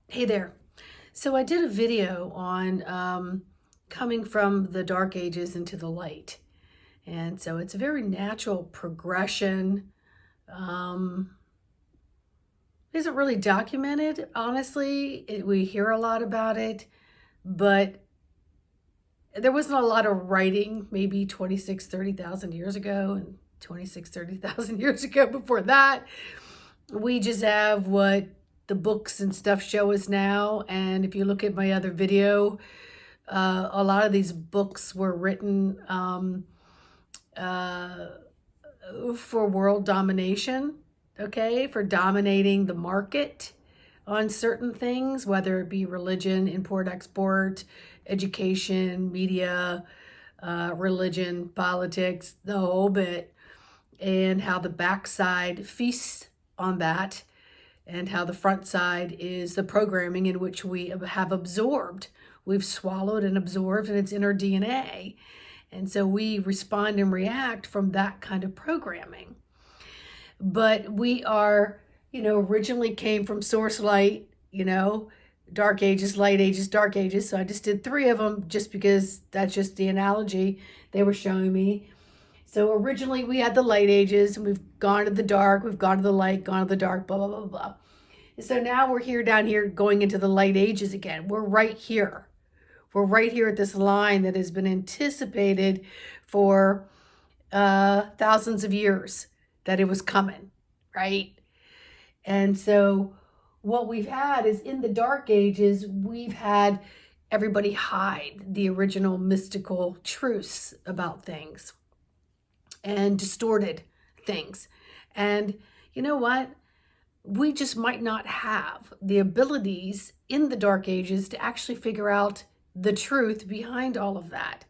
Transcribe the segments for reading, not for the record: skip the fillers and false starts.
Hey there. So I did a video on coming from the dark ages into the light. And so it's a very natural progression. Um, isn't really documented, honestly. We hear a lot about it, but there wasn't a lot of writing maybe 30,000 years ago and 30,000 years ago before that. We just have what the books and stuff show us now. And if you look at my other video, a lot of these books were written uh, for world domination, okay, for dominating the market on certain things, whether it be religion, import, export, education, media, religion, politics, the whole bit, and how the backside feasts on that, and how the front side is the programming in which we have absorbed. We've swallowed and absorbed, and it's in our DNA. And so we respond and react from that kind of programming. But we are, originally came from source light, dark ages, light ages, dark ages. So I just did three of them just because that's just the analogy they were showing me. So originally we had the light ages, and we've gone to the dark, we've gone to the light, gone to the dark, blah, blah, blah, blah. So now we're here down here going into the light ages again. We're right here. We're right here at this line that has been anticipated for thousands of years that it was coming, right? And so what we've had is in the dark ages, we've had everybody hide the original mystical truths about things and distorted things. And you know what? We just might not have the abilities in the dark ages to actually figure out the truth behind all of that.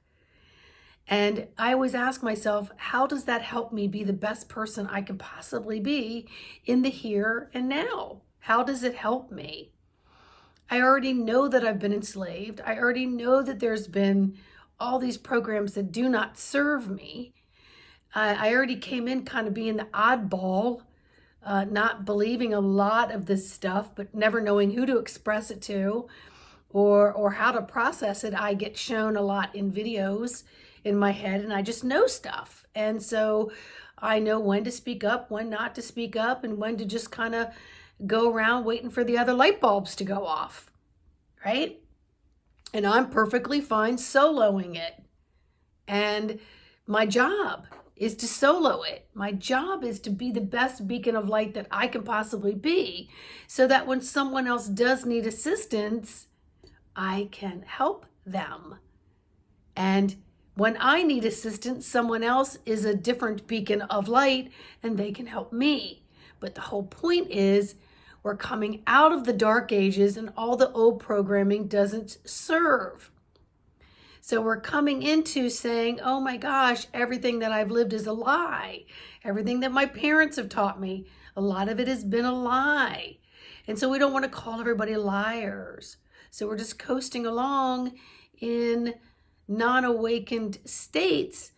And I always ask myself, how does that help me be the best person I can possibly be in the here and now? How does it help me? I already know that I've been enslaved. I already know that there's been all these programs that do not serve me. I already came in kind of being the oddball, not believing a lot of this stuff, but never knowing who to express it to or how to process it. I get shown a lot in videos in my head, and I just know stuff. And so I know when to speak up, when not to speak up, and when to just kind of go around waiting for the other light bulbs to go off, right? And I'm perfectly fine soloing it. And my job is to solo it. My job is to be the best beacon of light that I can possibly be, so that when someone else does need assistance, I can help them. And when I need assistance, someone else is a different beacon of light and they can help me. But the whole point is we're coming out of the dark ages and all the old programming doesn't serve. So we're coming into saying, oh my gosh, everything that I've lived is a lie. Everything that my parents have taught me, a lot of it has been a lie. And so we don't want to call everybody liars. So we're just coasting along in non-awakened states,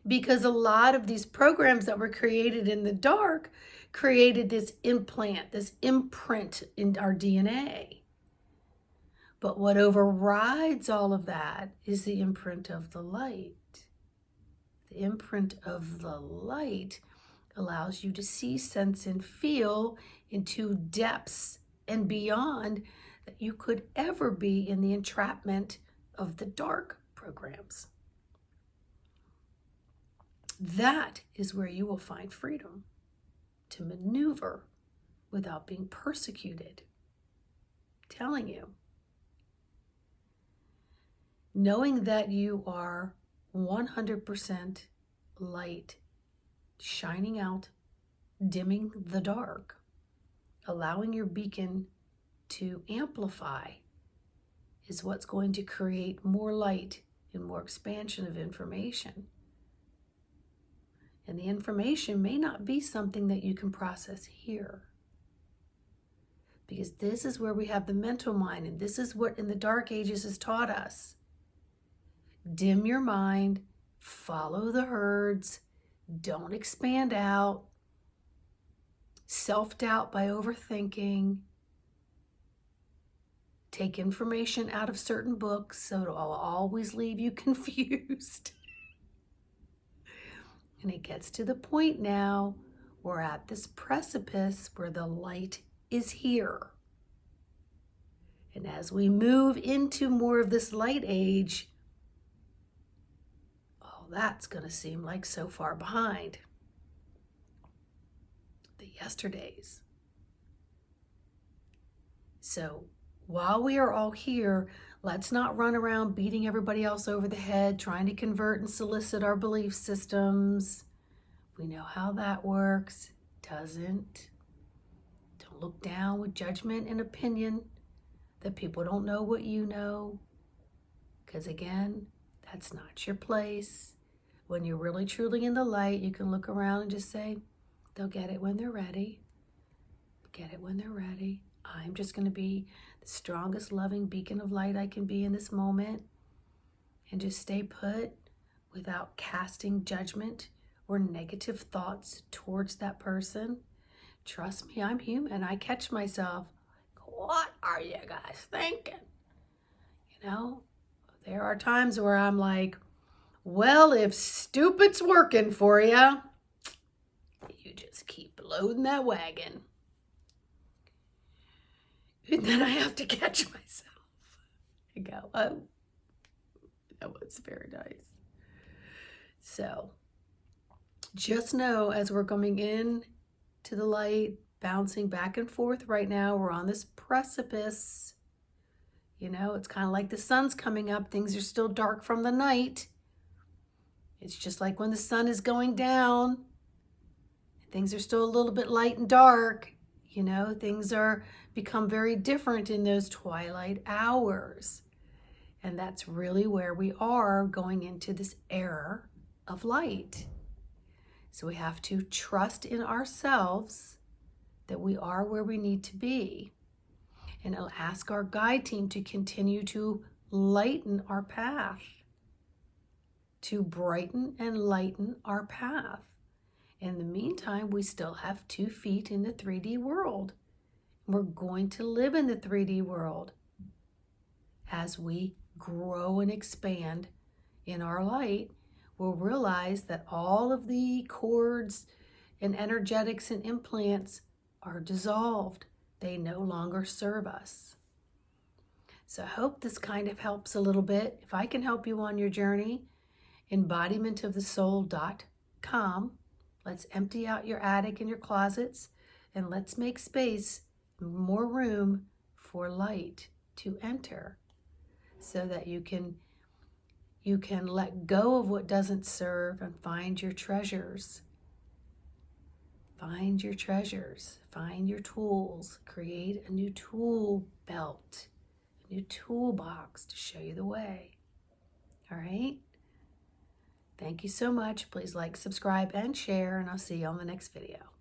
because a lot of these programs that were created in the dark created this implant, this imprint in our DNA. But what overrides all of that is the imprint of the light. The imprint of the light allows you to see, sense, and feel into depths and beyond that you could ever be in the entrapment of the dark programs. That is where you will find freedom to maneuver without being persecuted. I'm telling you. Knowing that you are 100% light, shining out, dimming the dark, allowing your beacon to amplify is what's going to create more light and more expansion of information. And the information may not be something that you can process here, because this is where we have the mental mind, and this is what in the dark ages has taught us. Dim your mind, follow the herds, don't expand out, self-doubt by overthinking, take information out of certain books so it'll always leave you confused. And it gets to the point now, we're at this precipice where the light is here. And as we move into more of this light age, oh, that's going to seem like so far behind the yesterdays. So while we are all here, let's not run around beating everybody else over the head, trying to convert and solicit our belief systems. We know how that works. Doesn't. Don't look down with judgment and opinion that people don't know what you know. Because again, that's not your place. When you're really truly in the light, you can look around and just say, they'll get it when they're ready. Get it when they're ready. I'm just going to be the strongest, loving beacon of light I can be in this moment, and just stay put without casting judgment or negative thoughts towards that person. Trust me, I'm human. I catch myself. What are you guys thinking? You know, there are times where I'm like, well, if stupid's working for you, you just keep loading that wagon. And then I have to catch myself and go, oh, that was very nice. So just know, as we're coming in to the light, bouncing back and forth right now, we're on this precipice. You know, it's kind of like the sun's coming up. Things are still dark from the night. It's just like when the sun is going down. Things are still a little bit light and dark. You know, things are become very different in those twilight hours. And that's really where we are going into this era of light. So we have to trust in ourselves that we are where we need to be. And I'll ask our guide team to continue to lighten our path, to brighten and lighten our path. In the meantime, we still have 2 feet in the 3D world. We're going to live in the 3D world as we grow and expand in our light. We'll realize that all of the cords and energetics and implants are dissolved. They no longer serve us. So I hope this kind of helps a little bit. If I can help you on your journey, embodimentofthesoul.com. Let's empty out your attic and your closets, and let's make space, more room for light to enter, so that you can let go of what doesn't serve and find your treasures. Find your treasures, find your tools, create a new tool belt, a new toolbox to show you the way. All right? Thank you so much. Please like, subscribe, and share, and I'll see you on the next video.